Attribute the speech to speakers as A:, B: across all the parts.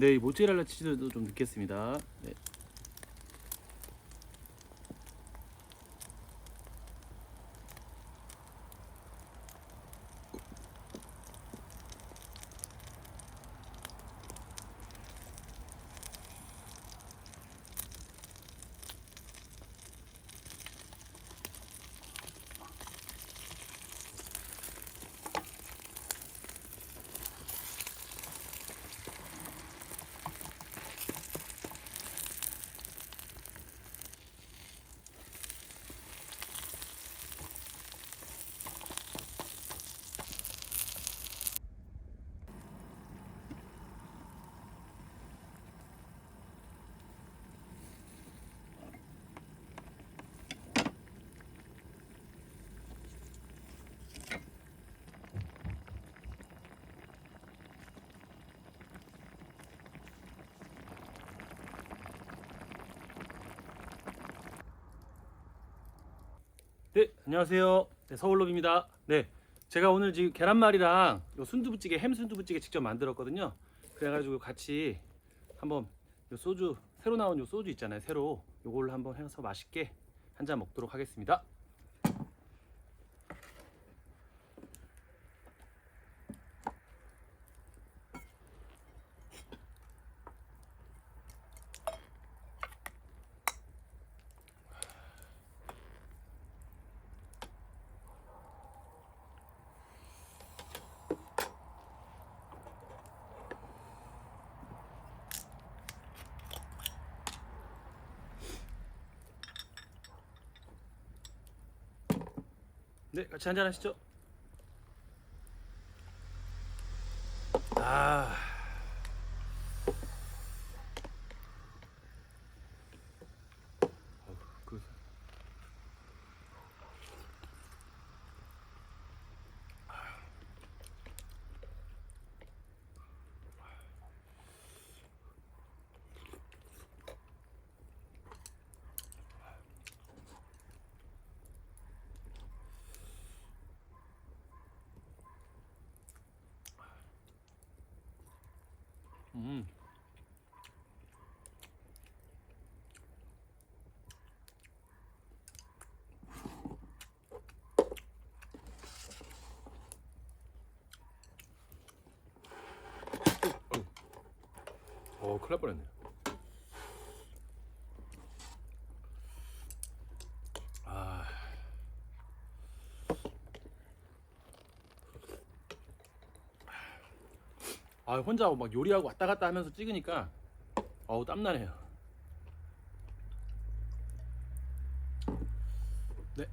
A: 네, 이 모짜렐라 치즈도 좀 넣겠습니다. 네. 네, 안녕하세요. 네, 서울로비입니다. 네, 제가 오늘 지금 계란말이랑 요 순두부찌개, 햄 순두부찌개 직접 만들었거든요. 그래가지고 같이 한번 요 소주, 새로 나온 요 소주 있잖아요. 새로 요걸로 한번 해서 맛있게 한 잔 먹도록 하겠습니다. 네, 같이 한 잔 하시죠. 아, 그, 음, 큰일 날 뻔했네. 아, 혼자 막 요리하고 왔다 갔다 하면서 찍으니까 땀나네요. 네.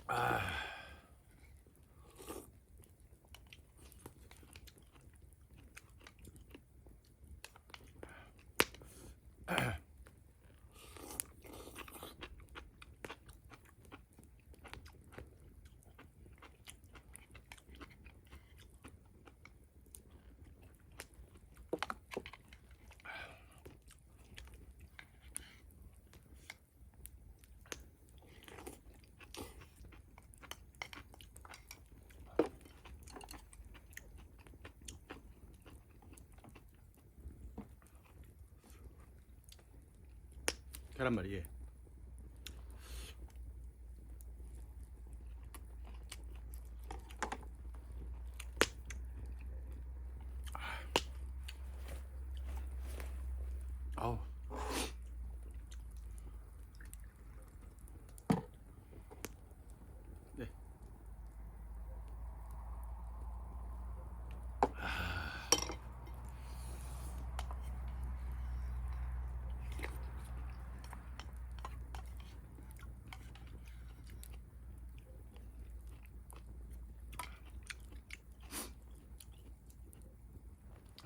A: 아, 아. 계란말이. 예. 아우. 네.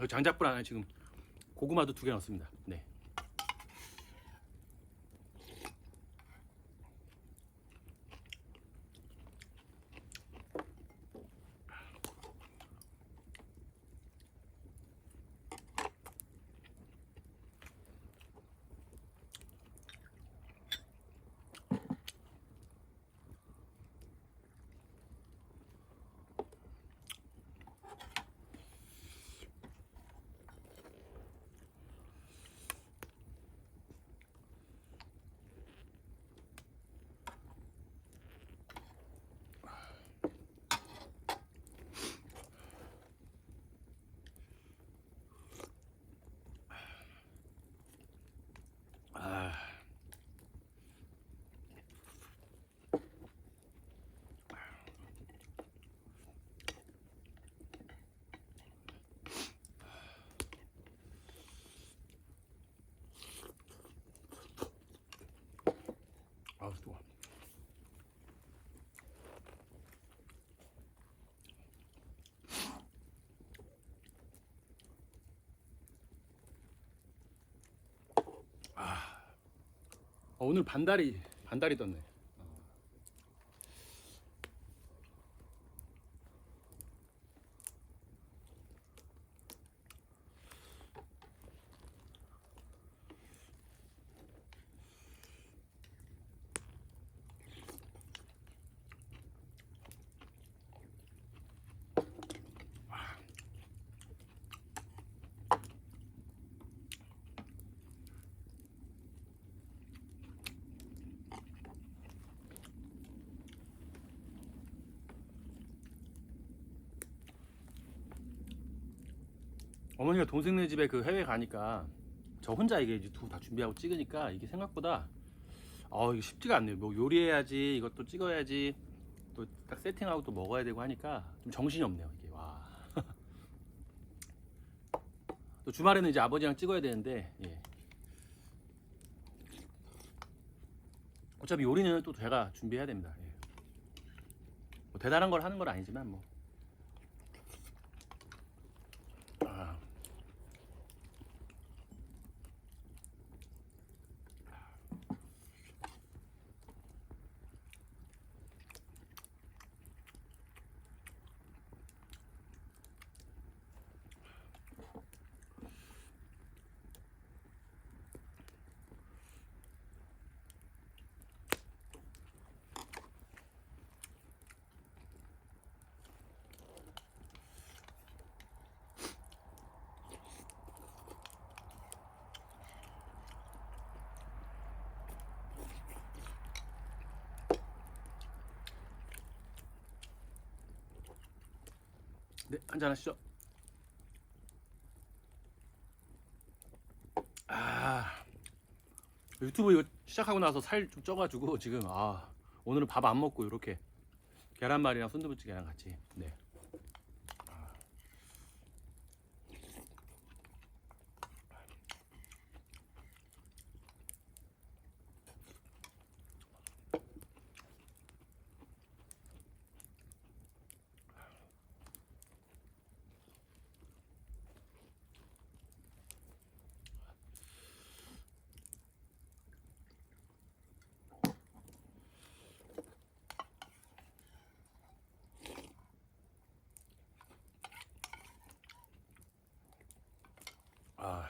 A: 장작불 안에 지금 고구마도 2개 넣었습니다. 네. 아, 좋아. 오늘 반달이 떴네. 어머니가 동생네 집에 그 해외 가니까 저 혼자 이게 유튜브 다 준비하고 찍으니까 이게 생각보다 이게 쉽지가 않네요. 뭐 요리해야지, 이것도 찍어야지, 또 딱 세팅하고 또 먹어야 되고 하니까 좀 정신이 없네요. 이게 와. 또 주말에는 이제 아버지랑 찍어야 되는데, 예. 어차피 요리는 또 제가 준비해야 됩니다. 예. 뭐 대단한 걸 하는 건 아니지만 뭐. 아. 네, 한잔 하시죠. 유튜브 이거 시작하고 나서 살 좀 쪄가지고 지금 오늘은 밥 안 먹고 이렇게 계란말이랑 순두부찌개랑 같이. 네. 아.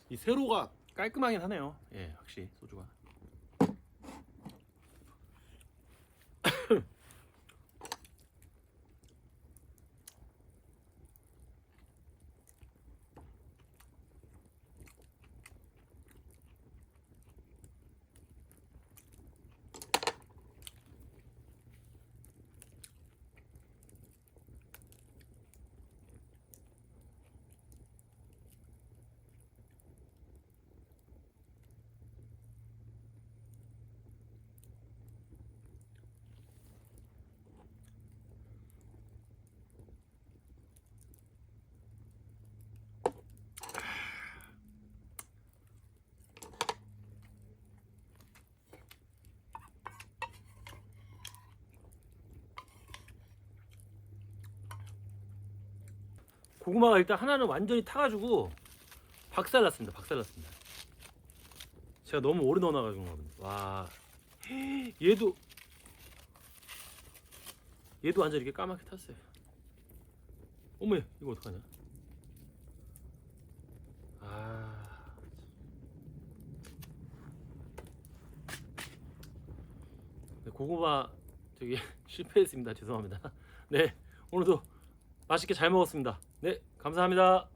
A: 이 세로가 깔끔하긴 하네요. 예, 확실히 소주가. 고구마가 일단 하나는 완전히 타가지고 박살났습니다. 박살났습니다. 제가 너무 오래 넣어놔가지고 그런가 보네. 와, 얘도 완전 이렇게 까맣게 탔어요. 어머, 이거 어떡하냐? 아, 네, 고구마 저기 실패했습니다. 죄송합니다. 네, 오늘도 맛있게 잘 먹었습니다. 네, 감사합니다.